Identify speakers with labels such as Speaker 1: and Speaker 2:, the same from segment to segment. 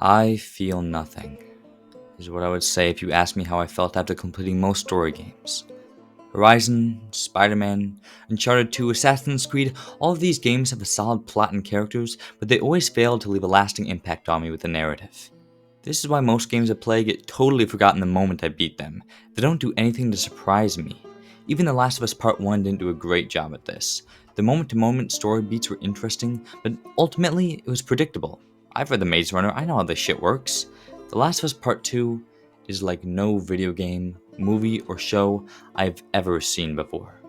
Speaker 1: I feel nothing, is what I would say if you asked me how I felt after completing most story games. Horizon, Spider-Man, Uncharted 2, Assassin's Creed, all of these games have a solid plot and characters, but they always fail to leave a lasting impact on me with the narrative. This is why most games I play get totally forgotten the moment I beat them. They don't do anything to surprise me. Even The Last of Us Part 1 didn't do a great job at this. The moment-to-moment story beats were interesting, but ultimately it was predictable. I've read The Maze Runner, I know how this shit works. The Last of Us Part 2 is like no video game, movie, or show I've ever seen before.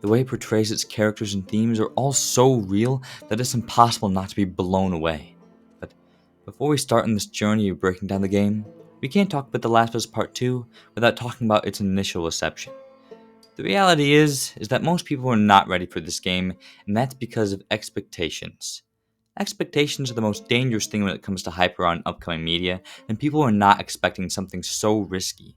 Speaker 1: The way it portrays its characters and themes are all so real that it's impossible not to be blown away. But before we start on this journey of breaking down the game, we can't talk about The Last of Us Part 2 without talking about its initial reception. The reality is that most people are not ready for this game, and that's because of expectations. Expectations are the most dangerous thing when it comes to hype around upcoming media, and people are not expecting something so risky.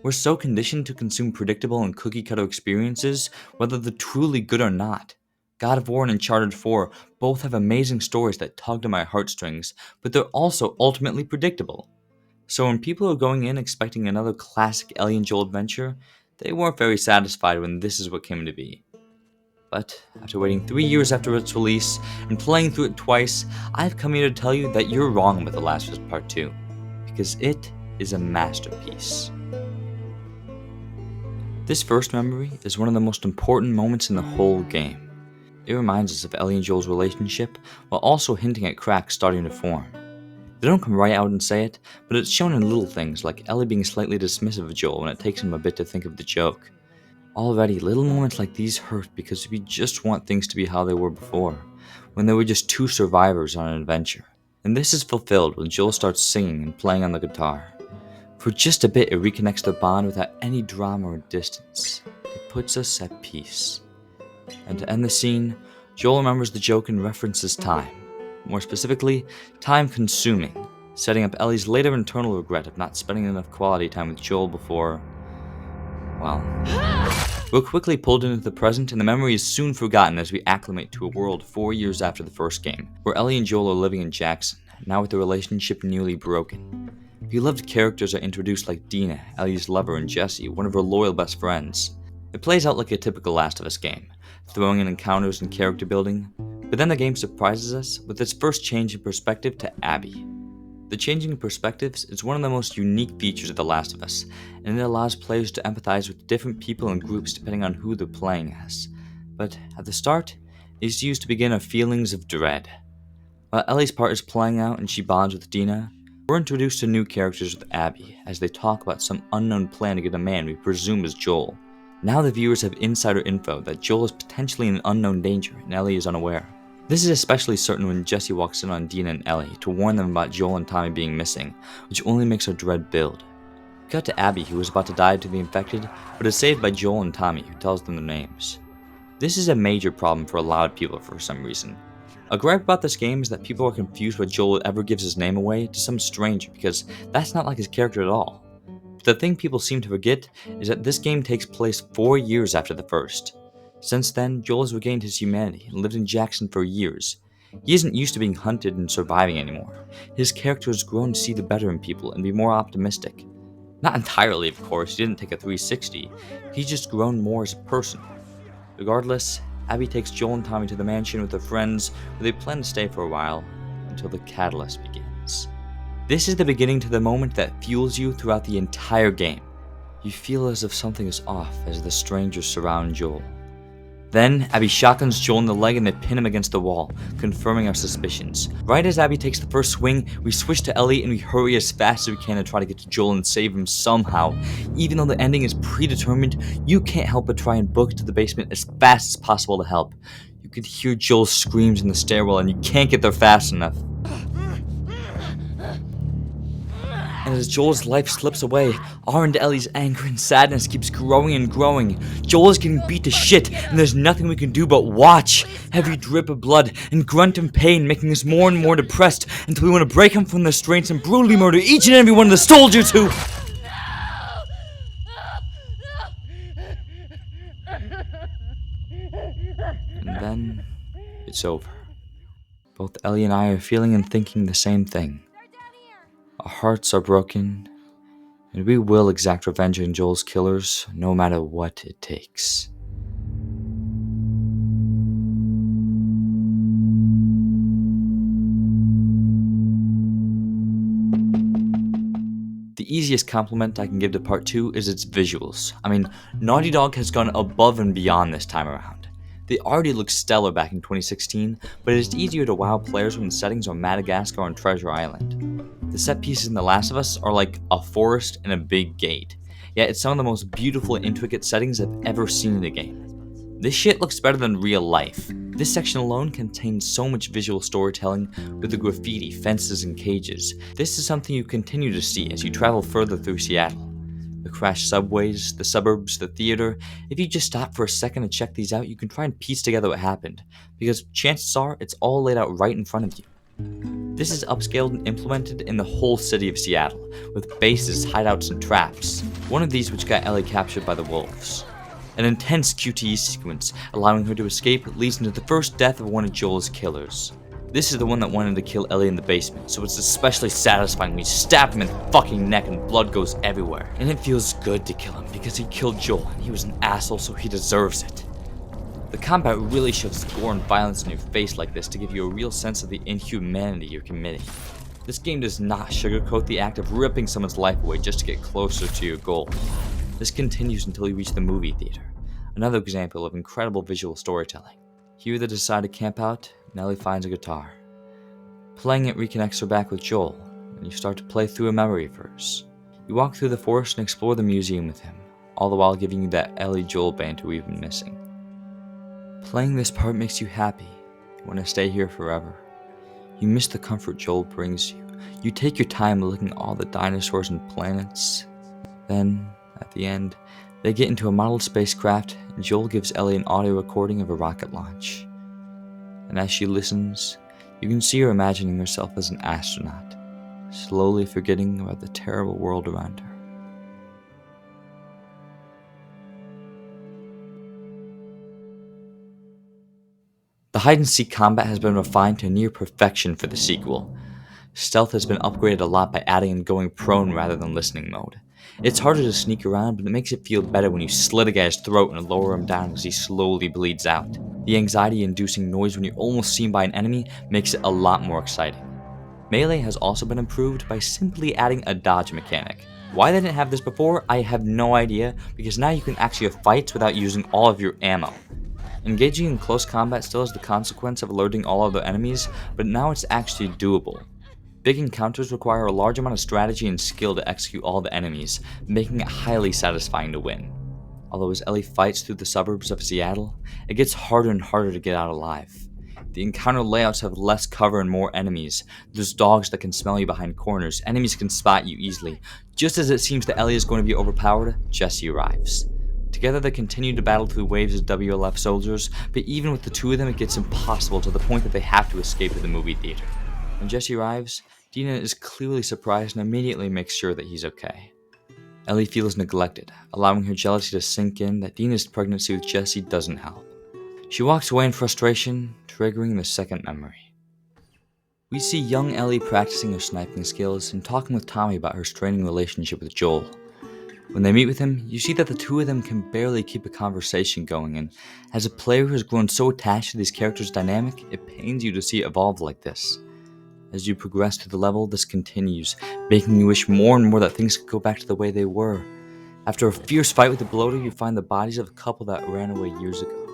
Speaker 1: We're so conditioned to consume predictable and cookie-cutter experiences, whether they're truly good or not. God of War and Uncharted 4 both have amazing stories that tugged at my heartstrings, but they're also ultimately predictable. So when people are going in expecting another classic Ellie and Joel adventure, they weren't very satisfied when this is what came to be. But after waiting 3 years after its release and playing through it twice, I've come here to tell you that you're wrong about The Last of Us Part 2, because it is a masterpiece. This first memory is one of the most important moments in the whole game. It reminds us of Ellie and Joel's relationship while also hinting at cracks starting to form. They don't come right out and say it, but it's shown in little things like Ellie being slightly dismissive of Joel when it takes him a bit to think of the joke. Already, little moments like these hurt because we just want things to be how they were before, when they were just two survivors on an adventure. And this is fulfilled when Joel starts singing and playing on the guitar. For just a bit, it reconnects their bond without any drama or distance. It puts us at peace. And to end the scene, Joel remembers the joke and references time. More specifically, time consuming, setting up Ellie's later internal regret of not spending enough quality time with Joel before, well, we're quickly pulled into the present, and the memory is soon forgotten as we acclimate to a world 4 years after the first game, where Ellie and Joel are living in Jackson, now with the relationship nearly broken. Beloved characters are introduced like Dina, Ellie's lover, and Jesse, one of her loyal best friends. It plays out like a typical Last of Us game, throwing in encounters and character building, but then the game surprises us with its first change in perspective to Abby. The changing of perspectives is one of the most unique features of The Last of Us, and it allows players to empathize with different people and groups depending on who they're playing as. But at the start, it's used to begin our feelings of dread. While Ellie's part is playing out and she bonds with Dina, we're introduced to new characters with Abby as they talk about some unknown plan to get a man we presume is Joel. Now the viewers have insider info that Joel is potentially in unknown danger and Ellie is unaware. This is especially certain when Jesse walks in on Dina and Ellie to warn them about Joel and Tommy being missing, which only makes our dread build. Cut to Abby, who is about to die to the infected, but is saved by Joel and Tommy, who tells them their names. This is a major problem for a lot of people for some reason. A gripe about this game is that people are confused why Joel ever gives his name away to some stranger, because that's not like his character at all. But the thing people seem to forget is that this game takes place 4 years after the first. Since then, Joel has regained his humanity and lived in Jackson for years. He isn't used to being hunted and surviving anymore. His character has grown to see the better in people and be more optimistic. Not entirely, of course, he didn't take a 360. He's just grown more as a person. Regardless, Abby takes Joel and Tommy to the mansion with their friends, where they plan to stay for a while, until the catalyst begins. This is the beginning to the moment that fuels you throughout the entire game. You feel as if something is off as the strangers surround Joel. Then, Abby shotguns Joel in the leg and they pin him against the wall, confirming our suspicions. Right as Abby takes the first swing, we switch to Ellie and we hurry as fast as we can to try to get to Joel and save him somehow. Even though the ending is predetermined, you can't help but try and book to the basement as fast as possible to help. You could hear Joel's screams in the stairwell and you can't get there fast enough. And as Joel's life slips away, our and Ellie's anger and sadness keeps growing and growing. Joel is getting beat to shit, and there's nothing we can do but watch. Heavy drip of blood and grunt in pain, making us more and more depressed until we want to break him from the restraints and brutally murder each and every one of the soldiers who... And then, it's over. Both Ellie and I are feeling and thinking the same thing. Our hearts are broken, and we will exact revenge on Joel's killers no matter what it takes. The easiest compliment I can give to part 2 is its visuals. I mean, Naughty Dog has gone above and beyond this time around. They already looked stellar back in 2016, but it is easier to wow players when the settings are Madagascar and Treasure Island. The set pieces in The Last of Us are like a forest and a big gate, yet it's some of the most beautiful and intricate settings I've ever seen in a game. This shit looks better than real life. This section alone contains so much visual storytelling with the graffiti, fences, and cages. This is something you continue to see as you travel further through Seattle. The crashed subways, the suburbs, the theater. If you just stop for a second to check these out, you can try and piece together what happened, because chances are it's all laid out right in front of you. This is upscaled and implemented in the whole city of Seattle, with bases, hideouts, and traps. One of these which got Ellie captured by the wolves. An intense QTE sequence, allowing her to escape, leads into the first death of one of Joel's killers. This is the one that wanted to kill Ellie in the basement, so it's especially satisfying when you stab him in the fucking neck and blood goes everywhere. And it feels good to kill him, because he killed Joel, and he was an asshole, so he deserves it. The combat really shoves gore and violence in your face like this to give you a real sense of the inhumanity you're committing. This game does not sugarcoat the act of ripping someone's life away just to get closer to your goal. This continues until you reach the movie theater, another example of incredible visual storytelling. Here they decide to camp out, and Ellie finds a guitar. Playing it reconnects her back with Joel, and you start to play through a memory of hers. You walk through the forest and explore the museum with him, all the while giving you that Ellie-Joel banter we've been missing. Playing this part makes you happy. You want to stay here forever. You miss the comfort Joel brings you. You take your time looking at all the dinosaurs and planets. Then, at the end, they get into a modeled spacecraft, and Joel gives Ellie an audio recording of a rocket launch. And as she listens, you can see her imagining herself as an astronaut, slowly forgetting about the terrible world around her. The hide-and-seek combat has been refined to near perfection for the sequel. Stealth has been upgraded a lot by adding and going prone rather than listening mode. It's harder to sneak around, but it makes it feel better when you slit a guy's throat and lower him down as he slowly bleeds out. The anxiety-inducing noise when you're almost seen by an enemy makes it a lot more exciting. Melee has also been improved by simply adding a dodge mechanic. Why they didn't have this before, I have no idea, because now you can actually have fights without using all of your ammo. Engaging in close combat still has the consequence of alerting all other enemies, but now it's actually doable. Big encounters require a large amount of strategy and skill to execute all the enemies, making it highly satisfying to win. Although as Ellie fights through the suburbs of Seattle, it gets harder and harder to get out alive. The encounter layouts have less cover and more enemies. There's dogs that can smell you behind corners, enemies can spot you easily. Just as it seems that Ellie is going to be overpowered, Jesse arrives. Together they continue to battle through waves of WLF soldiers, but even with the two of them it gets impossible to the point that they have to escape to the movie theater. When Jesse arrives, Dina is clearly surprised and immediately makes sure that he's okay. Ellie feels neglected, allowing her jealousy to sink in that Dina's pregnancy with Jesse doesn't help. She walks away in frustration, triggering the second memory. We see young Ellie practicing her sniping skills and talking with Tommy about her straining relationship with Joel. When they meet with him, you see that the two of them can barely keep a conversation going, and as a player who has grown so attached to these characters' dynamic, it pains you to see it evolve like this. As you progress through the level, this continues, making you wish more and more that things could go back to the way they were. After a fierce fight with the bloater, you find the bodies of a couple that ran away years ago.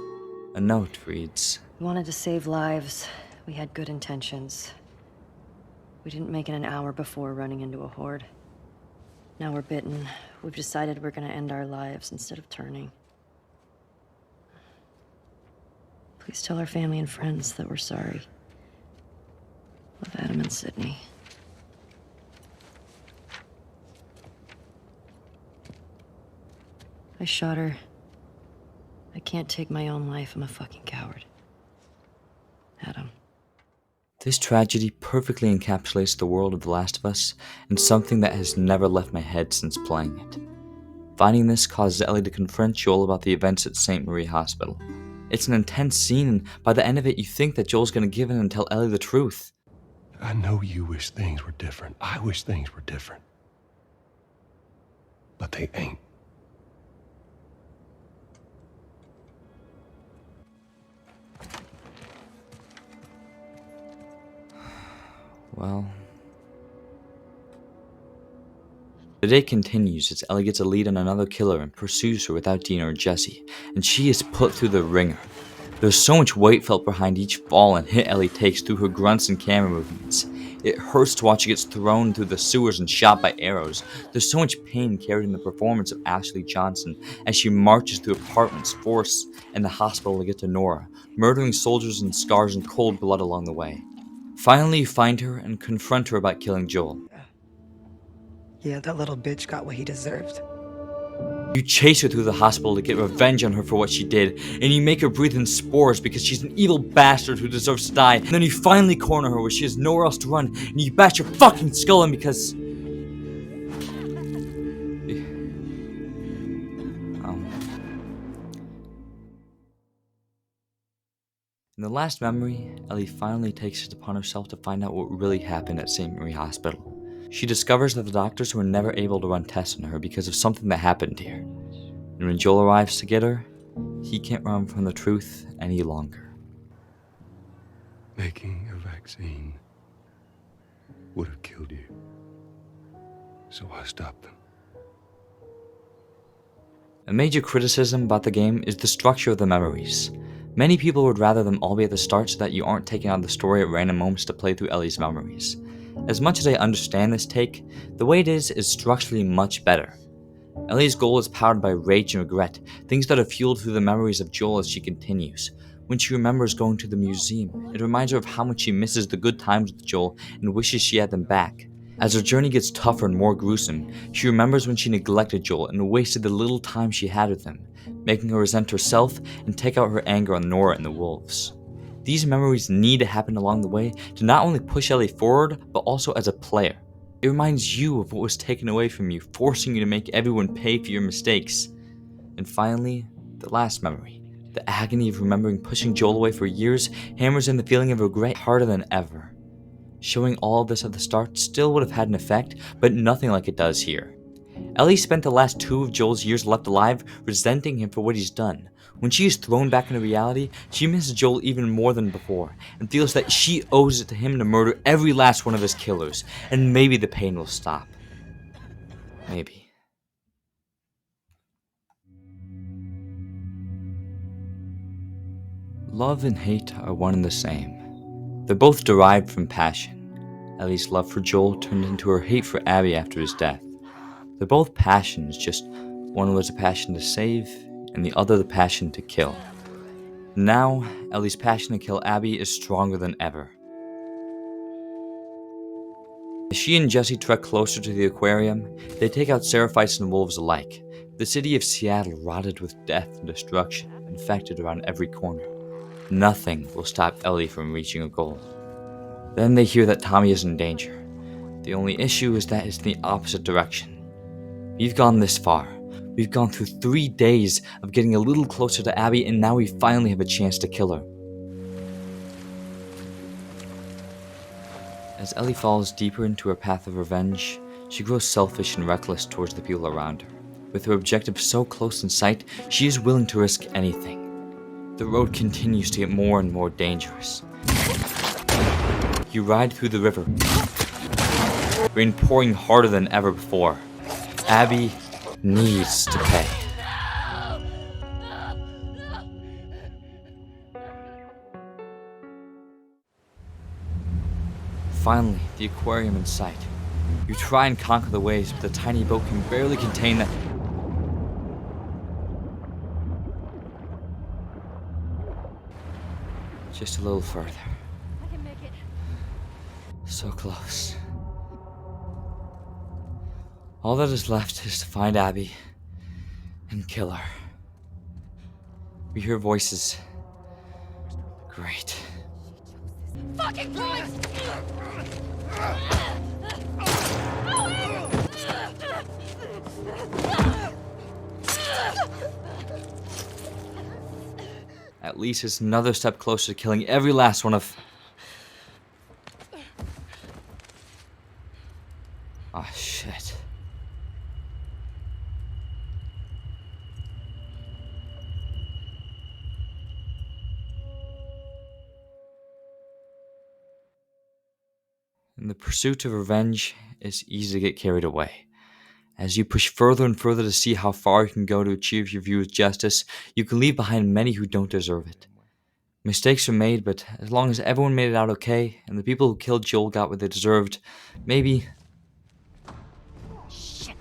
Speaker 1: A note reads,
Speaker 2: We wanted to save lives. We had good intentions. We didn't make it an hour before running into a horde. Now we're bitten. We've decided we're gonna end our lives instead of turning. Please tell our family and friends that we're sorry. Love, Adam and Sydney. I shot her. I can't take my own life. I'm a fucking coward. Adam.
Speaker 1: This tragedy perfectly encapsulates the world of The Last of Us and something that has never left my head since playing it. Finding this causes Ellie to confront Joel about the events at St. Marie Hospital. It's an intense scene, and by the end of it you think that Joel's going to give in and tell Ellie the truth.
Speaker 3: I know you wish things were different. I wish things were different. But they ain't.
Speaker 1: Well, the day continues as Ellie gets a lead on another killer and pursues her without Dina or Jesse, and she is put through the ringer. There's so much weight felt behind each fall and hit Ellie takes through her grunts and camera movements. It hurts to watch her get thrown through the sewers and shot by arrows. There's so much pain carried in the performance of Ashley Johnson as she marches through apartments, forests, and the hospital to get to Nora, murdering soldiers and scars in cold blood along the way. Finally, you find her and confront her about killing Joel.
Speaker 4: Yeah, that little bitch got what he deserved.
Speaker 1: You chase her through the hospital to get revenge on her for what she did, and you make her breathe in spores because she's an evil bastard who deserves to die. And then you finally corner her where she has nowhere else to run, and you bash your fucking skull in because... In the last memory, Ellie finally takes it upon herself to find out what really happened at St. Marie Hospital. She discovers that the doctors were never able to run tests on her because of something that happened here. And when Joel arrives to get her, he can't run from the truth any longer.
Speaker 3: Making a vaccine would have killed you. So I stopped them.
Speaker 1: A major criticism about the game is the structure of the memories. Many people would rather them all be at the start so that you aren't taking on the story at random moments to play through Ellie's memories. As much as I understand this take, the way it is structurally much better. Ellie's goal is powered by rage and regret, things that are fueled through the memories of Joel as she continues. When she remembers going to the museum, it reminds her of how much she misses the good times with Joel and wishes she had them back. As her journey gets tougher and more gruesome, she remembers when she neglected Joel and wasted the little time she had with him, making her resent herself and take out her anger on Nora and the wolves. These memories need to happen along the way to not only push Ellie forward, but also as a player. It reminds you of what was taken away from you, forcing you to make everyone pay for your mistakes. And finally, the last memory. The agony of remembering pushing Joel away for years hammers in the feeling of regret harder than ever. Showing all of this at the start still would have had an effect, but nothing like it does here. Ellie spent the last 2 of Joel's years left alive resenting him for what he's done. When she is thrown back into reality, she misses Joel even more than before, and feels that she owes it to him to murder every last one of his killers, and maybe the pain will stop. Maybe. Love and hate are one and the same. They're both derived from passion. Ellie's love for Joel turned into her hate for Abby after his death. They're both passions, just one was a passion to save, and the other the passion to kill. Now, Ellie's passion to kill Abby is stronger than ever. As she and Jesse trek closer to the aquarium, they take out seraphites and wolves alike. The city of Seattle rotted with death and destruction, infected around every corner. Nothing will stop Ellie from reaching her goal. Then they hear that Tommy is in danger. The only issue is that it's in the opposite direction. We've gone this far. We've gone through 3 days of getting a little closer to Abby, and now we finally have a chance to kill her. As Ellie falls deeper into her path of revenge, she grows selfish and reckless towards the people around her. With her objective so close in sight, she is willing to risk anything. The road continues to get more and more dangerous. You ride through the river, rain pouring harder than ever before. Abby needs to pay. Finally, the aquarium in sight. You try and conquer the waves, but the tiny boat can barely contain that. Just a little further.
Speaker 2: I can make it.
Speaker 1: So close. All that is left is to find Abby and kill her. We hear voices. Great.
Speaker 2: Fucking Christ!
Speaker 1: At least it's another step closer to killing every last one of... Oh shit. In the pursuit of revenge, it's easy to get carried away. As you push further and further to see how far you can go to achieve your view of justice, you can leave behind many who don't deserve it. Mistakes are made, but as long as everyone made it out okay, and the people who killed Joel got what they deserved, maybe...
Speaker 2: Shit.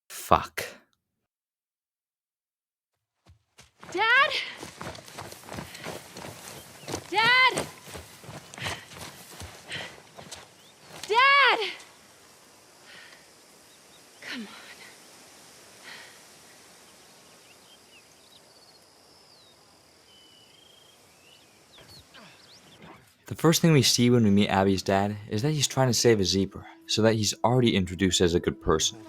Speaker 1: Fuck.
Speaker 2: Dad? Dad? Dad! Come on.
Speaker 1: The first thing we see when we meet Abby's dad is that he's trying to save a zebra, so that he's already introduced as a good person.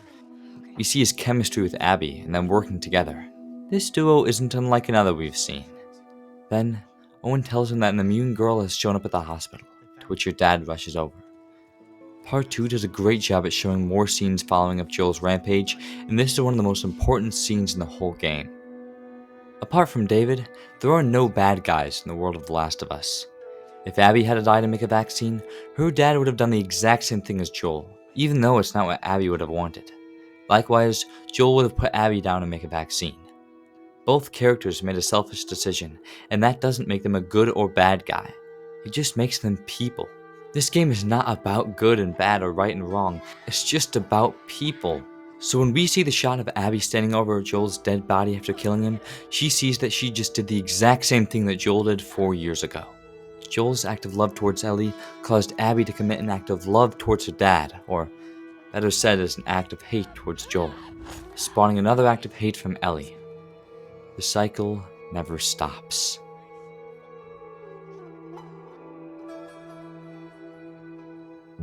Speaker 1: We see his chemistry with Abby and them working together. This duo isn't unlike another we've seen. Then, Owen tells him that an immune girl has shown up at the hospital, to which your dad rushes over. Part 2 does a great job at showing more scenes following up Joel's rampage, and this is one of the most important scenes in the whole game. Apart from David, there are no bad guys in the world of The Last of Us. If Abby had to die to make a vaccine, her dad would have done the exact same thing as Joel, even though it's not what Abby would have wanted. Likewise, Joel would have put Abby down to make a vaccine. Both characters made a selfish decision, and that doesn't make them a good or bad guy. It just makes them people. This game is not about good and bad or right and wrong, it's just about people. So when we see the shot of Abby standing over Joel's dead body after killing him, she sees that she just did the exact same thing that Joel did 4 years ago. Joel's act of love towards Ellie caused Abby to commit an act of love towards her dad, or better said as an act of hate towards Joel, spawning another act of hate from Ellie. The cycle never stops.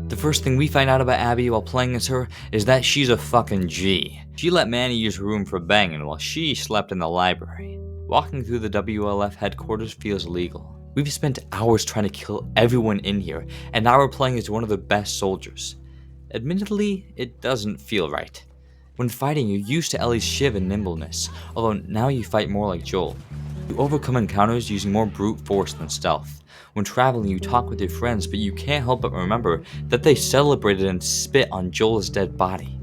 Speaker 1: The first thing we find out about Abby while playing as her is that she's a fucking G. She let Manny use her room for banging while she slept in the library. Walking through the WLF headquarters feels illegal. We've spent hours trying to kill everyone in here, and now we're playing as one of the best soldiers. Admittedly, it doesn't feel right. When fighting, you're used to Ellie's shiv and nimbleness, although now you fight more like Joel. You overcome encounters using more brute force than stealth. When traveling, you talk with your friends, but you can't help but remember that they celebrated and spit on Joel's dead body.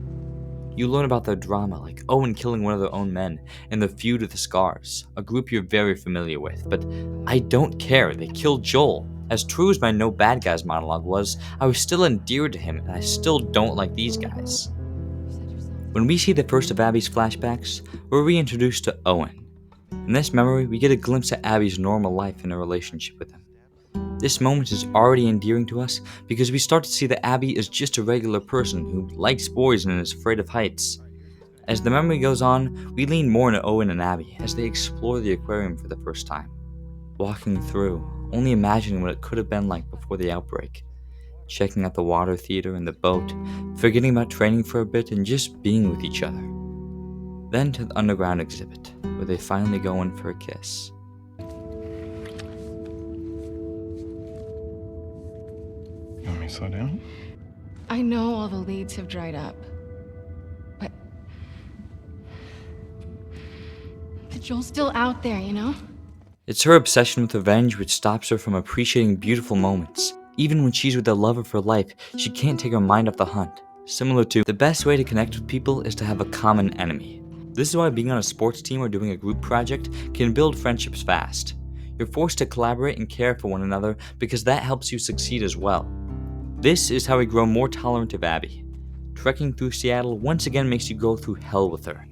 Speaker 1: You learn about their drama, like Owen killing one of their own men, and the feud with the Scars, a group you're very familiar with, but I don't care, they killed Joel. As true as my no bad guys monologue was, I was still endeared to him, and I still don't like these guys. When we see the first of Abby's flashbacks, we're reintroduced to Owen. In this memory, we get a glimpse at Abby's normal life and her relationship with him. This moment is already endearing to us because we start to see that Abby is just a regular person who likes boys and is afraid of heights. As the memory goes on, we lean more into Owen and Abby as they explore the aquarium for the first time. Walking through, only imagining what it could have been like before the outbreak. Checking out the water theater and the boat, forgetting about training for a bit and just being with each other. Then to the underground exhibit, where they finally go in for a kiss.
Speaker 5: You want me to slow down?
Speaker 6: I know all the leads have dried up, but Joel's still out there, you know?
Speaker 1: It's her obsession with revenge which stops her from appreciating beautiful moments. Even when she's with the love of her life, she can't take her mind off the hunt. Similar to, the best way to connect with people is to have a common enemy. This is why being on a sports team or doing a group project can build friendships fast. You're forced to collaborate and care for one another because that helps you succeed as well. This is how we grow more tolerant of Abby. Trekking through Seattle once again makes you go through hell with her.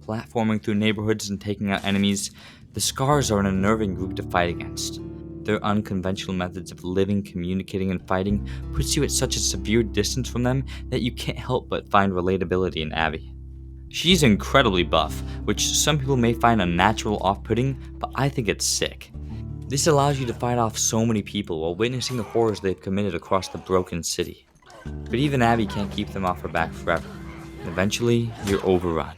Speaker 1: Platforming through neighborhoods and taking out enemies, the Scars are an unnerving group to fight against. Their unconventional methods of living, communicating, and fighting puts you at such a severe distance from them that you can't help but find relatability in Abby. She's incredibly buff, which some people may find unnatural off-putting, but I think it's sick. This allows you to fight off so many people while witnessing the horrors they've committed across the broken city. But even Abby can't keep them off her back forever. and eventually you're overrun.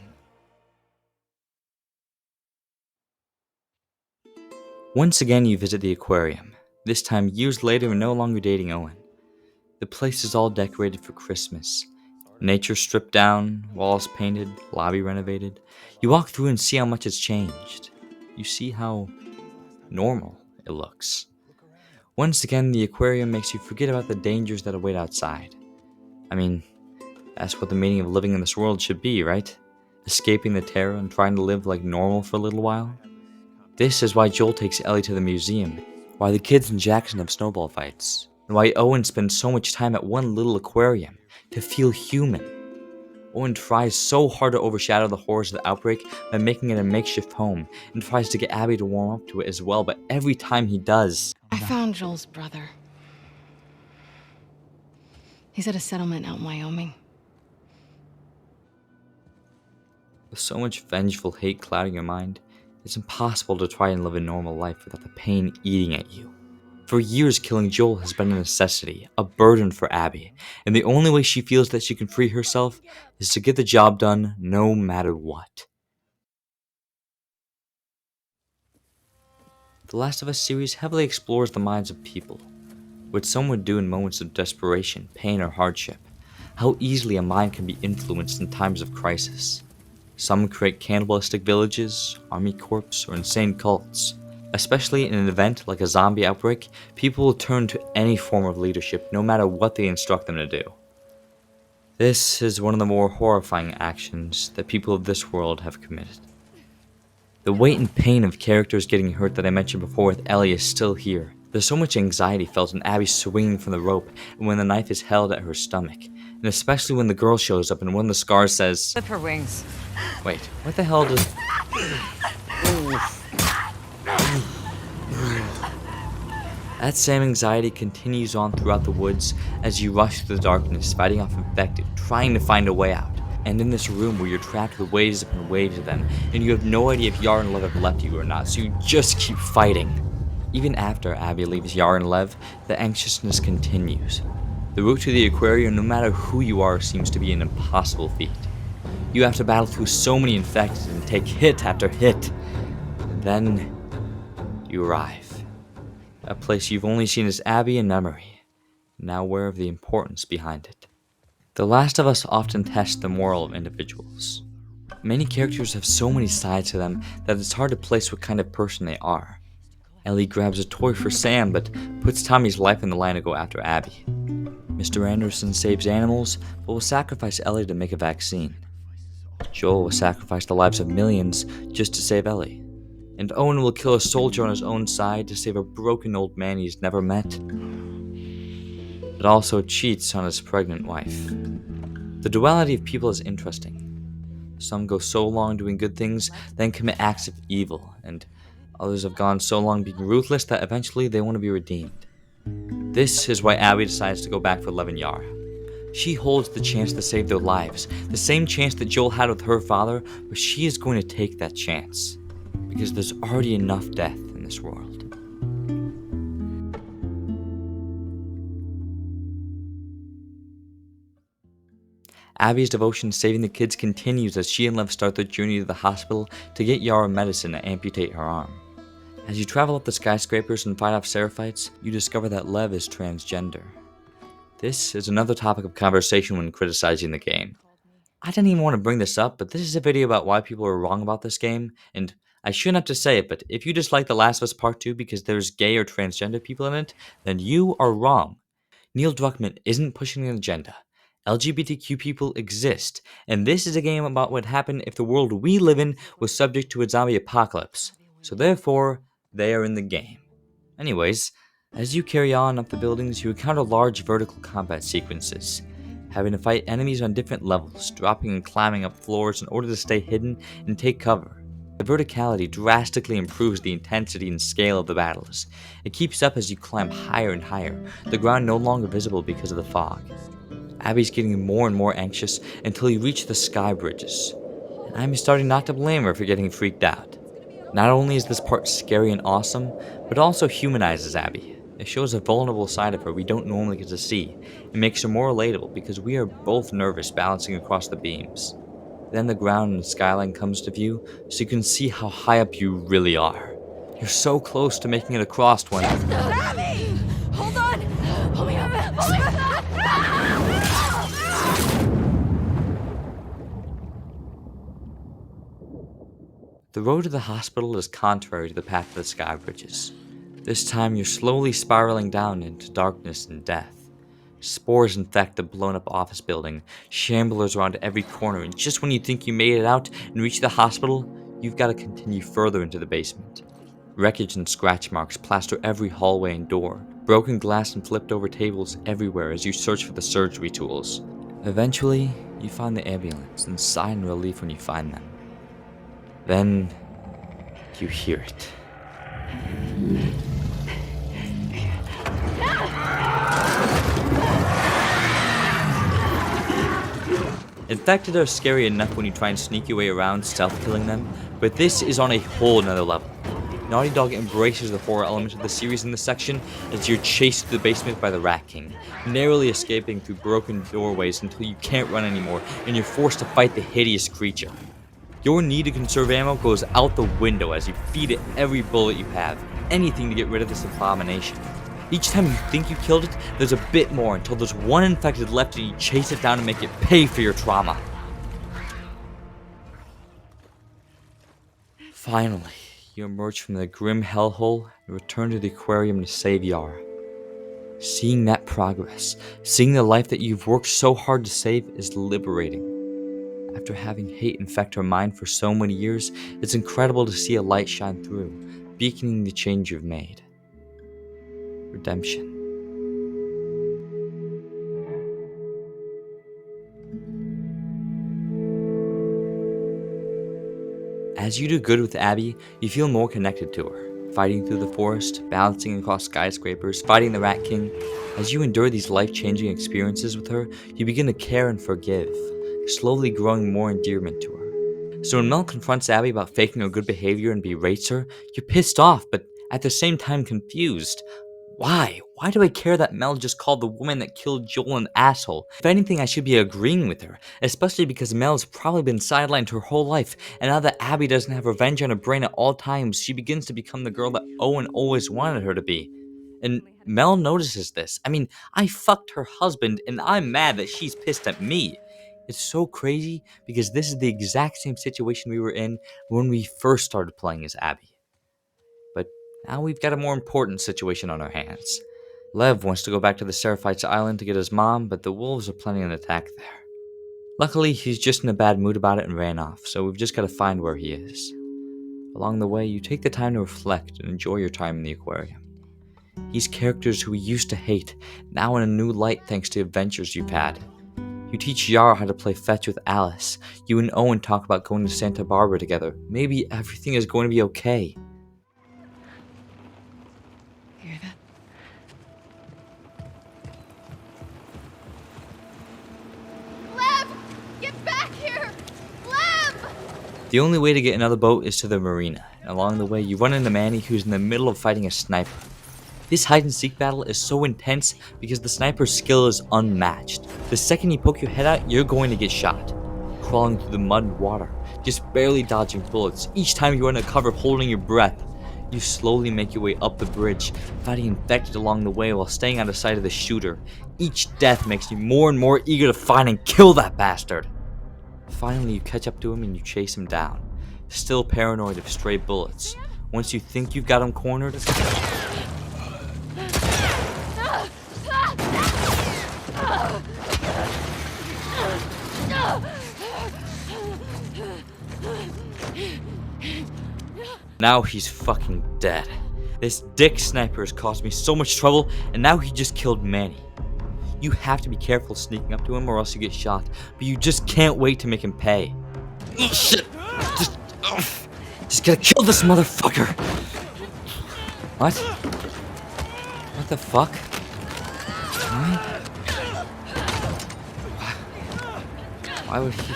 Speaker 1: Once again you visit the aquarium, this time years later and no longer dating Owen. The place is all decorated for Christmas. Nature stripped down, walls painted, lobby renovated. You walk through and see how much has changed. You see how normal it looks. Once again, the aquarium makes you forget about the dangers that await outside. I mean, that's what the meaning of living in this world should be, right? Escaping the terror and trying to live like normal for a little while. This is why Joel takes Ellie to the museum, why the kids in Jackson have snowball fights, and why Owen spends so much time at one little aquarium, to feel human. Owen tries so hard to overshadow the horrors of the outbreak by making it a makeshift home, and tries to get Abby to warm up to it as well, but every time he does...
Speaker 6: I found Joel's brother. He's at a settlement out in Wyoming.
Speaker 1: With so much vengeful hate clouding your mind, it's impossible to try and live a normal life without the pain eating at you. For years, killing Joel has been a necessity, a burden for Abby, and the only way she feels that she can free herself is to get the job done no matter what. The Last of Us series heavily explores the minds of people, what some would do in moments of desperation, pain, or hardship, how easily a mind can be influenced in times of crisis. Some create cannibalistic villages, army corps, or insane cults. Especially in an event like a zombie outbreak, people will turn to any form of leadership no matter what they instruct them to do. This is one of the more horrifying actions that people of this world have committed. The weight and pain of characters getting hurt that I mentioned before with Ellie is still here. There's so much anxiety felt when Abby swinging from the rope and when the knife is held at her stomach, and especially when the girl shows up and one of the scars says,
Speaker 7: Clip her wings.
Speaker 1: Wait, what the hell does... That same anxiety continues on throughout the woods as you rush through the darkness, fighting off infected, trying to find a way out. And in this room where you're trapped with waves upon waves of them, and you have no idea if Yar and Lev have left you or not, so you just keep fighting. Even after Abby leaves Yar and Lev, the anxiousness continues. The route to the aquarium, no matter who you are, seems to be an impossible feat. You have to battle through so many infected and take hit after hit. And then you arrive. A place you've only seen as Abby in memory, now aware of the importance behind it. The Last of Us often tests the moral of individuals. Many characters have so many sides to them that it's hard to place what kind of person they are. Ellie grabs a toy for Sam but puts Tommy's life in the line to go after Abby. Mr. Anderson saves animals but will sacrifice Ellie to make a vaccine. Joel will sacrifice the lives of millions just to save Ellie. And Owen will kill a soldier on his own side to save a broken old man he's never met, but also cheats on his pregnant wife. The duality of people is interesting. Some go so long doing good things, then commit acts of evil, and others have gone so long being ruthless that eventually they want to be redeemed. This is why Abby decides to go back for Lev and Yara. She holds the chance to save their lives, the same chance that Joel had with her father, but she is going to take that chance. Because there's already enough death in this world. Abby's devotion to saving the kids continues as she and Lev start their journey to the hospital to get Yara medicine to amputate her arm. As you travel up the skyscrapers and fight off Seraphites, you discover that Lev is transgender. This is another topic of conversation when criticizing the game. I didn't even want to bring this up, but this is a video about why people are wrong about this game, and I shouldn't have to say it, but if you dislike The Last of Us Part 2 because there's gay or transgender people in it, then you are wrong. Neil Druckmann isn't pushing an agenda. LGBTQ people exist, and this is a game about what happened if the world we live in was subject to a zombie apocalypse. So therefore, they are in the game. Anyways, as you carry on up the buildings, you encounter large vertical combat sequences, having to fight enemies on different levels, dropping and climbing up floors in order to stay hidden and take cover. The verticality drastically improves the intensity and scale of the battles. It keeps up as you climb higher and higher, the ground no longer visible because of the fog. Abby's getting more and more anxious until you reach the sky bridges, and I'm starting not to blame her for getting freaked out. Not only is this part scary and awesome, but it also humanizes Abby. It shows a vulnerable side of her we don't normally get to see. It makes her more relatable because we are both nervous balancing across the beams. Then the ground and skyline comes to view, so you can see how high up you really are. You're so close to making it across when...
Speaker 2: Abby! Hold on! Hold me up! Hold me up!
Speaker 1: The road to the hospital is contrary to the path to the sky bridges. This time you're slowly spiraling down into darkness and death. Spores infect the blown up office building, shamblers around every corner, and just when you think you made it out and reached the hospital, you've got to continue further into the basement. Wreckage and scratch marks plaster every hallway and door, broken glass and flipped over tables everywhere as you search for the surgery tools. Eventually, you find the ambulance and sigh in relief when you find them. Then, you hear it. Infected are scary enough when you try and sneak your way around stealth-killing them, but this is on a whole nother level. Naughty Dog embraces the horror element of the series in this section as you're chased to the basement by the Rat King, narrowly escaping through broken doorways until you can't run anymore and you're forced to fight the hideous creature. Your need to conserve ammo goes out the window as you feed it every bullet you have, anything to get rid of this abomination. Each time you think you killed it, there's a bit more until there's one infected left and you chase it down and make it pay for your trauma. Finally, you emerge from the grim hellhole and return to the aquarium to save Yara. Seeing that progress, seeing the life that you've worked so hard to save is liberating. After having hate infect her mind for so many years, it's incredible to see a light shine through, beaconing the change you've made. Redemption. As you do good with Abby, you feel more connected to her, fighting through the forest, balancing across skyscrapers, fighting the Rat King. As you endure these life-changing experiences with her, you begin to care and forgive, slowly growing more endearment to her. So when Mel confronts Abby about faking her good behavior and berates her, you're pissed off, but at the same time confused. Why? Why do I care that Mel just called the woman that killed Joel an asshole? If anything, I should be agreeing with her, especially because Mel's probably been sidelined her whole life, and now that Abby doesn't have revenge on her brain at all times, she begins to become the girl that Owen always wanted her to be. And Mel notices this. I mean, I fucked her husband, and I'm mad that she's pissed at me. It's so crazy because this is the exact same situation we were in when we first started playing as Abby. But now we've got a more important situation on our hands. Lev wants to go back to the Seraphites Island to get his mom, but the wolves are planning an attack there. Luckily, he's just in a bad mood about it and ran off, so we've just got to find where he is. Along the way, you take the time to reflect and enjoy your time in the aquarium. These characters who we used to hate, now in a new light thanks to adventures you've had. You teach Yara how to play fetch with Alice. You and Owen talk about going to Santa Barbara together. Maybe everything is going to be okay.
Speaker 6: Hear that? Lev! Get back here! Lev!
Speaker 1: The only way to get another boat is to the marina, and along the way you run into Manny, who's in the middle of fighting a sniper. This hide-and-seek battle is so intense because the sniper's skill is unmatched. The second you poke your head out, you're going to get shot. Crawling through the mud and water, just barely dodging bullets, each time you run to cover holding your breath. You slowly make your way up the bridge, fighting infected along the way while staying out of sight of the shooter. Each death makes you more and more eager to find and kill that bastard. Finally, you catch up to him and you chase him down, still paranoid of stray bullets. Once you think you've got him cornered, now he's fucking dead. This dick sniper has caused me so much trouble, and now he just killed Manny. You have to be careful sneaking up to him or else you get shot, but you just can't wait to make him pay. Shit! Just gotta kill this motherfucker! What? What the fuck? Why would he...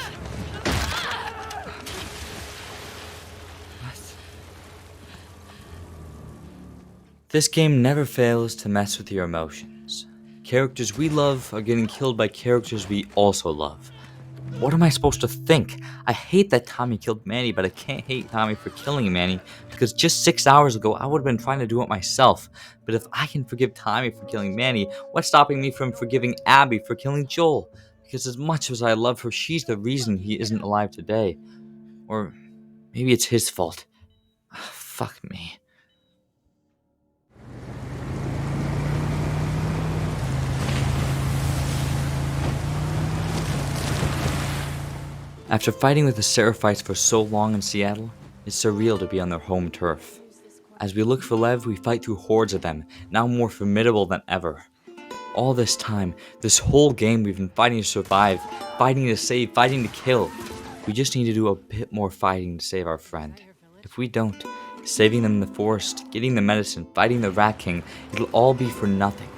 Speaker 1: This game never fails to mess with your emotions. Characters we love are getting killed by characters we also love. What am I supposed to think? I hate that Tommy killed Manny, but I can't hate Tommy for killing Manny, because just 6 hours ago I would have been trying to do it myself. But if I can forgive Tommy for killing Manny, what's stopping me from forgiving Abby for killing Joel? Because as much as I love her, she's the reason he isn't alive today. Or maybe it's his fault. Fuck me. After fighting with the Seraphites for so long in Seattle, it's surreal to be on their home turf. As we look for Lev, we fight through hordes of them, now more formidable than ever. All this time, this whole game, we've been fighting to survive, fighting to save, fighting to kill. We just need to do a bit more fighting to save our friend. If we don't, saving them in the forest, getting the medicine, fighting the Rat King, it'll all be for nothing.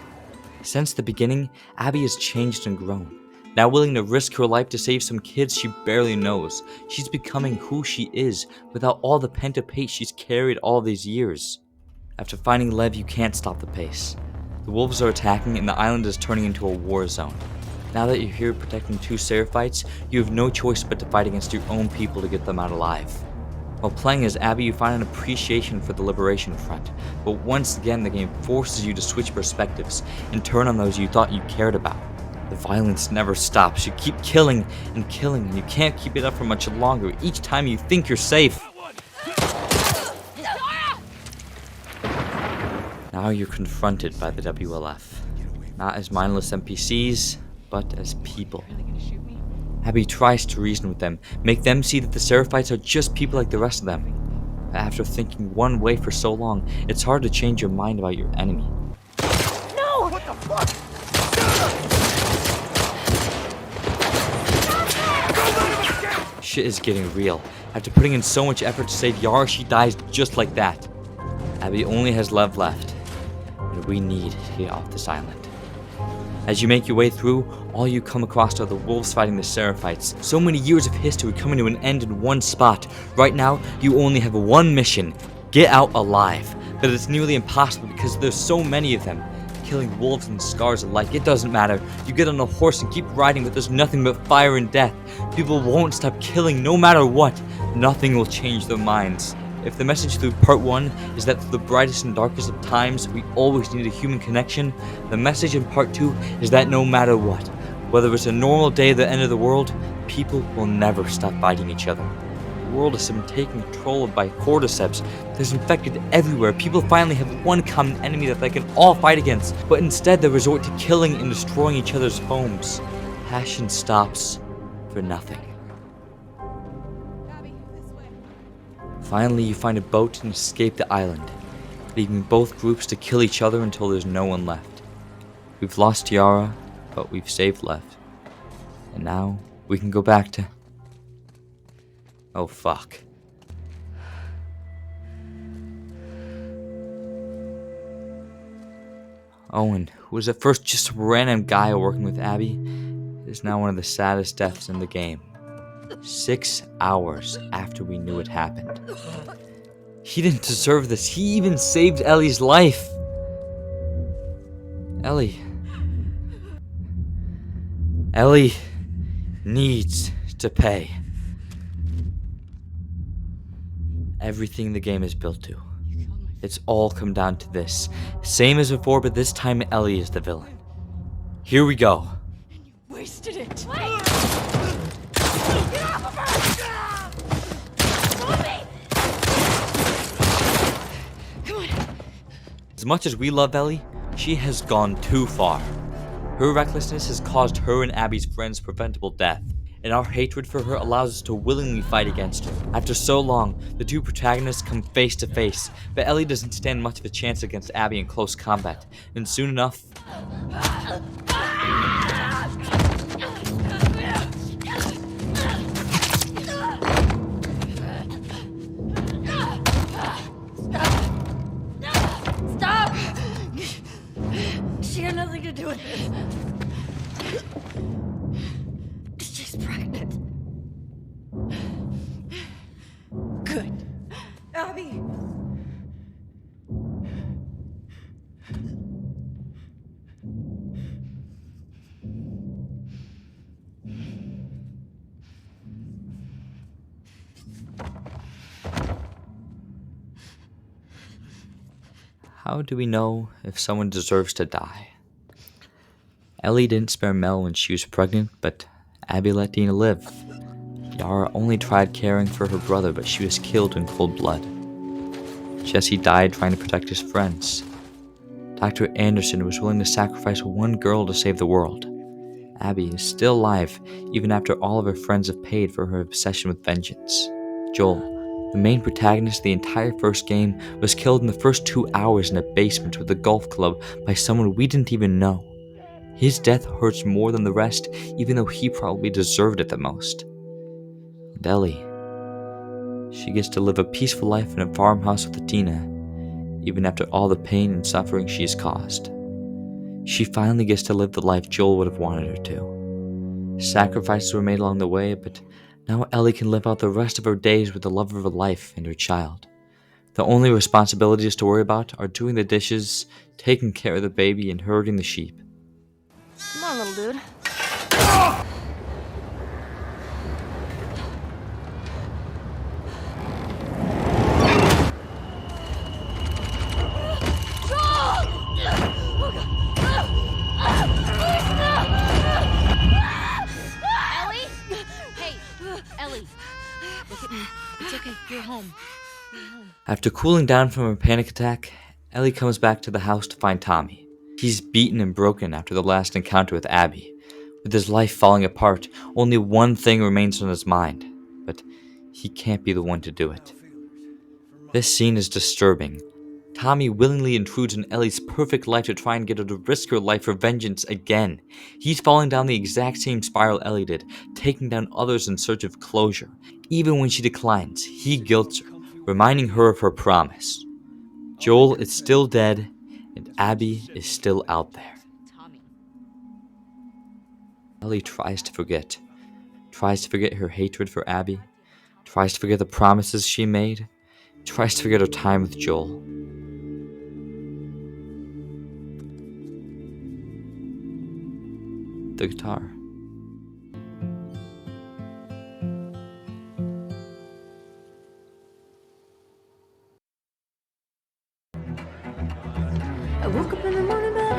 Speaker 1: Since the beginning, Abby has changed and grown. Now willing to risk her life to save some kids she barely knows. She's becoming who she is, without all the pent-up hate she's carried all these years. After finding Lev, you can't stop the pace. The wolves are attacking and the island is turning into a war zone. Now that you're here protecting 2 Seraphites, you have no choice but to fight against your own people to get them out alive. While playing as Abby, you find an appreciation for the Liberation Front, but once again the game forces you to switch perspectives and turn on those you thought you cared about. The violence never stops. You keep killing, and you can't keep it up for much longer each time you think you're safe. Now you're confronted by the WLF. Not as mindless NPCs, but as people. Abby tries to reason with them, make them see that the Seraphites are just people like the rest of them. But after thinking one way for so long, it's hard to change your mind about your enemy.
Speaker 7: No! What the fuck?
Speaker 1: Shit is getting real. After putting in so much effort to save Yara, she dies just like that. Abby only has Lev left, and we need to get off this island. As you make your way through, all you come across are the wolves fighting the Seraphites. So many years of history coming to an end in one spot. Right now, you only have one mission: get out alive. But it's nearly impossible because there's so many of them. Killing wolves and scars alike, it doesn't matter. You get on a horse and keep riding, but there's nothing but fire and death. People won't stop killing no matter what. Nothing will change their minds. If the message through part 1 is that through the brightest and darkest of times, we always need a human connection, the message in part 2 is that no matter what, whether it's a normal day at the end of the world, people will never stop fighting each other. The world has been taken control of by cordyceps. There's infected everywhere. People finally have one common enemy that they can all fight against, but instead they resort to killing and destroying each other's homes. Passion stops for nothing. Finally, you find a boat and escape the island, leaving both groups to kill each other until there's no one left. We've lost Yara, but we've saved Lev. And now, we can go back to... Oh, fuck. Owen, who was at first just a random guy working with Abby, is now one of the saddest deaths in the game. 6 hours after we knew it happened. He didn't deserve this. He even saved Ellie's life. Ellie needs to pay. Everything the game is built to. It's all come down to this. Same as before, but this time Ellie is the villain. Here we go.
Speaker 7: Wasted it.
Speaker 1: As much as we love Ellie, she has gone too far. Her recklessness has caused her and Abby's friends preventable death, and our hatred for her allows us to willingly fight against her. After so long, the 2 protagonists come face to face, but Ellie doesn't stand much of a chance against Abby in close combat, and soon enough...
Speaker 7: Stop! She had nothing to do with this. She's pregnant. Good. Abby.
Speaker 1: how do we know if someone deserves to die? Ellie didn't spare Mel when she was pregnant, but Abby let Dina live. Yara only tried caring for her brother, but she was killed in cold blood. Jesse died trying to protect his friends. Dr. Anderson was willing to sacrifice one girl to save the world. Abby is still alive, even after all of her friends have paid for her obsession with vengeance. Joel, the main protagonist of the entire first game, was killed in the first 2 hours in a basement with a golf club by someone we didn't even know. His death hurts more than the rest, even though he probably deserved it the most. And Ellie, she gets to live a peaceful life in a farmhouse with Dina, even after all the pain and suffering she has caused. She finally gets to live the life Joel would have wanted her to. Sacrifices were made along the way, but now Ellie can live out the rest of her days with the love of her life and her child. The only responsibilities to worry about are doing the dishes, taking care of the baby, and herding the sheep.
Speaker 2: Come on, little dude.
Speaker 7: Ellie? Hey, Ellie. Look at me. It's okay. You're home.
Speaker 1: After cooling down from her panic attack, Ellie comes back to the house to find Tommy. He's beaten and broken after the last encounter with Abby. With his life falling apart, only one thing remains on his mind, but he can't be the one to do it. This scene is disturbing. Tommy willingly intrudes in Ellie's perfect life to try and get her to risk her life for vengeance again. He's falling down the exact same spiral Ellie did, taking down others in search of closure. Even when she declines, he guilts her, reminding her of her promise. Joel is still dead, and Abby is still out there. Ellie tries to forget her hatred for Abby, tries to forget the promises she made, tries to forget her time with Joel. The guitar.
Speaker 2: I woke up in the morning about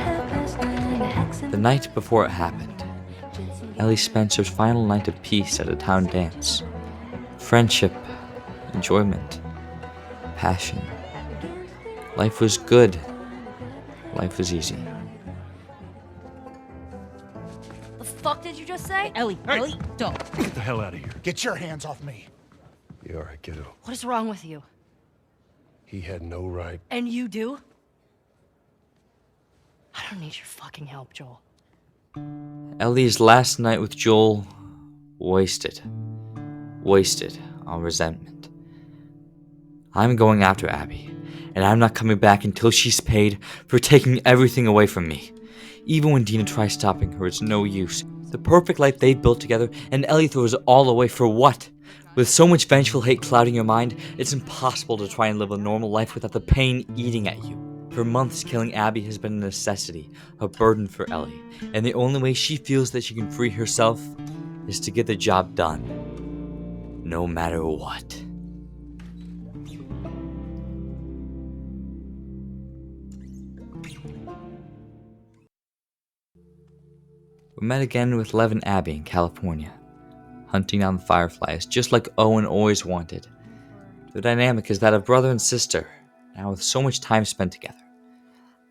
Speaker 2: 9:30.
Speaker 1: The night before it happened, Ellie Spencer's final night of peace at a town dance. Friendship, enjoyment, passion. Life was good. Life was easy.
Speaker 7: The fuck did you just say?
Speaker 6: Ellie, Ellie, don't.
Speaker 5: Get the hell out of here.
Speaker 8: Get your hands off me.
Speaker 3: You all right, kiddo?
Speaker 2: What is wrong with you?
Speaker 3: He had no right.
Speaker 2: And you do? I don't need your fucking help, Joel.
Speaker 1: Ellie's last night with Joel, wasted. Wasted on resentment. I'm going after Abby, and I'm not coming back until she's paid for taking everything away from me. Even when Dina tries stopping her, it's no use. The perfect life they built together, and Ellie throws it all away for what? With so much vengeful hate clouding your mind, it's impossible to try and live a normal life without the pain eating at you. For months, killing Abby has been a necessity, a burden for Ellie, and the only way she feels that she can free herself is to get the job done, no matter what. We met again with Lev and Abby in California, hunting down the fireflies just like Owen always wanted. The dynamic is that of brother and sister, now with so much time spent together.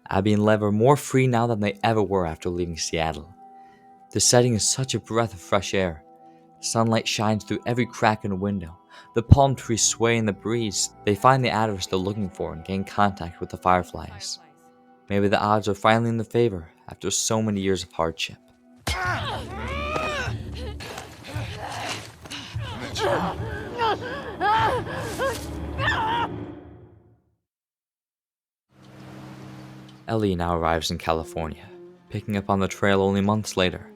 Speaker 1: Abby and Lev are more free now than they ever were after leaving Seattle. The setting is such a breath of fresh air. Sunlight shines through every crack in a window. The palm trees sway in the breeze. They find the address they're looking for and gain contact with the fireflies. Maybe the odds are finally in their favor after so many years of hardship. Ellie now arrives in California, picking up on the trail only months later.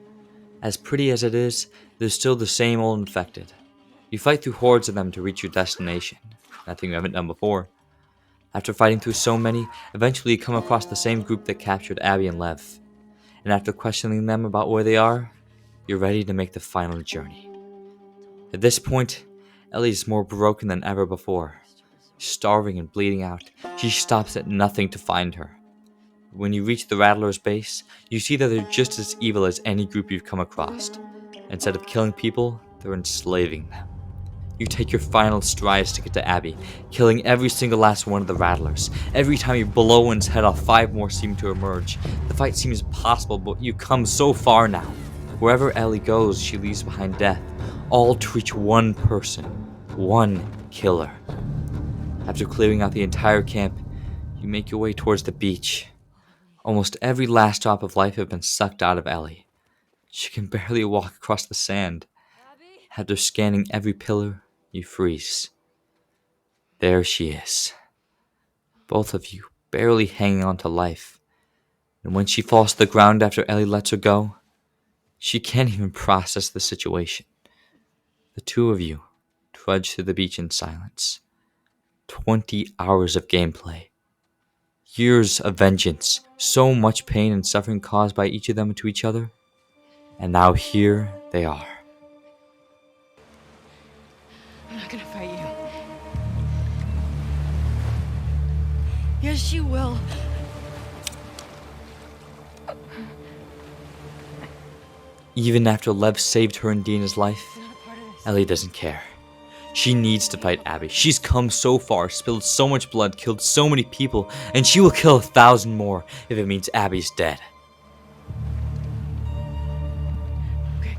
Speaker 1: As pretty as it is, there's still the same old infected. You fight through hordes of them to reach your destination, nothing you haven't done before. After fighting through so many, eventually you come across the same group that captured Abby and Lev. And after questioning them about where they are, you're ready to make the final journey. At this point, Ellie is more broken than ever before. Starving and bleeding out, She stops at nothing to find her. When you reach the Rattler's base, you see that they're just as evil as any group you've come across. Instead of killing people, they're enslaving them. You take your final strides to get to Abby, killing every single last one of the Rattlers. Every time you blow one's head off, 5 more seem to emerge. The fight seems impossible, but you come so far now. Wherever Ellie goes, she leaves behind death, all to reach one person, one killer. After clearing out the entire camp, you make your way towards the beach. Almost every last drop of life has been sucked out of Ellie. She can barely walk across the sand. After scanning every pillar, you freeze. There she is. Both of you barely hanging on to life. And when she falls to the ground after Ellie lets her go, she can't even process the situation. The two of you trudge through the beach in silence. 20 hours of gameplay. Years of vengeance. So much pain and suffering caused by each of them to each other. And now here they are.
Speaker 6: I'm not gonna fight you.
Speaker 2: Yes, you will.
Speaker 1: Even after Lev saved her and Dina's life, Ellie doesn't care. She needs to fight Abby. She's come so far, spilled so much blood, killed so many people, and she will kill 1,000 more if it means Abby's dead.
Speaker 6: Okay.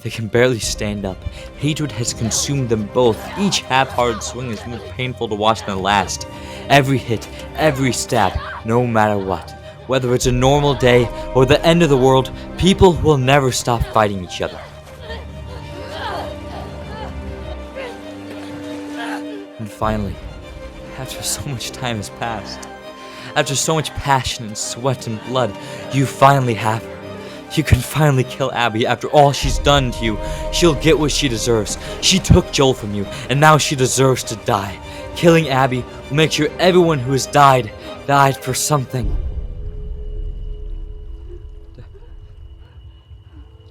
Speaker 1: They can barely stand up. Hatred has consumed them both. Each half-hearted swing is more painful to watch than the last. Every hit, every stab, no matter what. Whether it's a normal day or the end of the world, people will never stop fighting each other. And finally, after so much time has passed, after so much passion and sweat and blood, you finally have her. You can finally kill Abby after all she's done to you. She'll get what she deserves. She took Joel from you, and now she deserves to die. Killing Abby will make sure everyone who has died for something.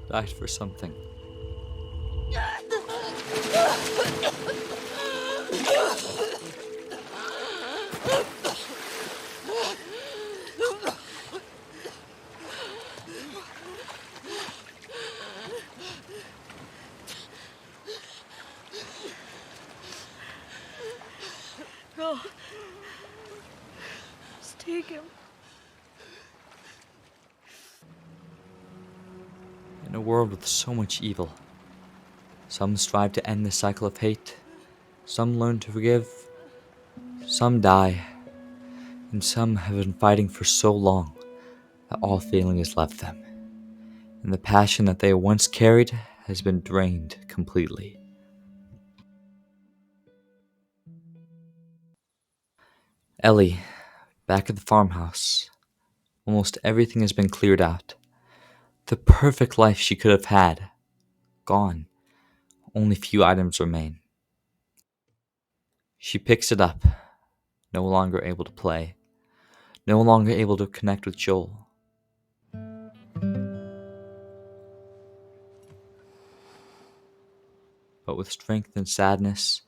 Speaker 1: Died for something.
Speaker 2: Go. Just take him.
Speaker 1: In a world with so much evil, some strive to end the cycle of hate, some learn to forgive, some die, and some have been fighting for so long that all feeling has left them, and the passion that they once carried has been drained completely. Ellie, back at the farmhouse. Almost everything has been cleared out. The perfect life she could have had. Gone. Only few items remain. She picks it up. No longer able to play. No longer able to connect with Joel. But with strength and sadness,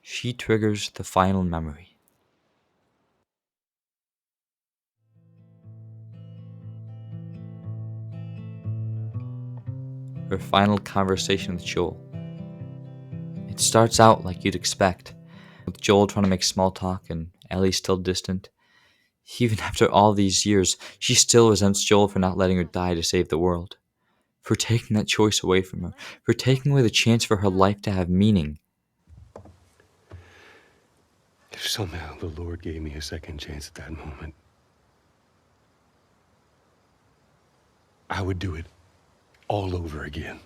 Speaker 1: she triggers the final memory. Her final conversation with Joel. It starts out like you'd expect, with Joel trying to make small talk and Ellie still distant. Even after all these years, she still resents Joel for not letting her die to save the world. For taking that choice away from her. For taking away the chance for her life to have meaning.
Speaker 3: If somehow the Lord gave me a second chance at that moment, I would do it all over again.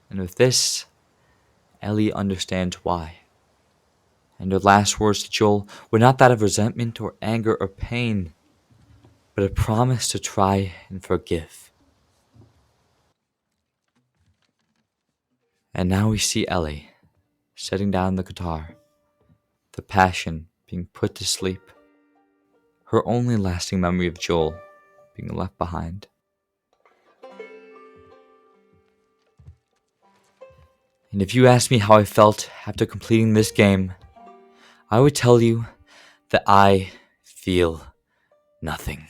Speaker 1: And with this, Ellie understands why. And her last words to Joel were not that of resentment or anger or pain, but a promise to try and forgive. And now we see Ellie setting down the guitar, the passion being put to sleep, her only lasting memory of Joel being left behind. And if you ask me how I felt after completing this game, I would tell you that I feel nothing.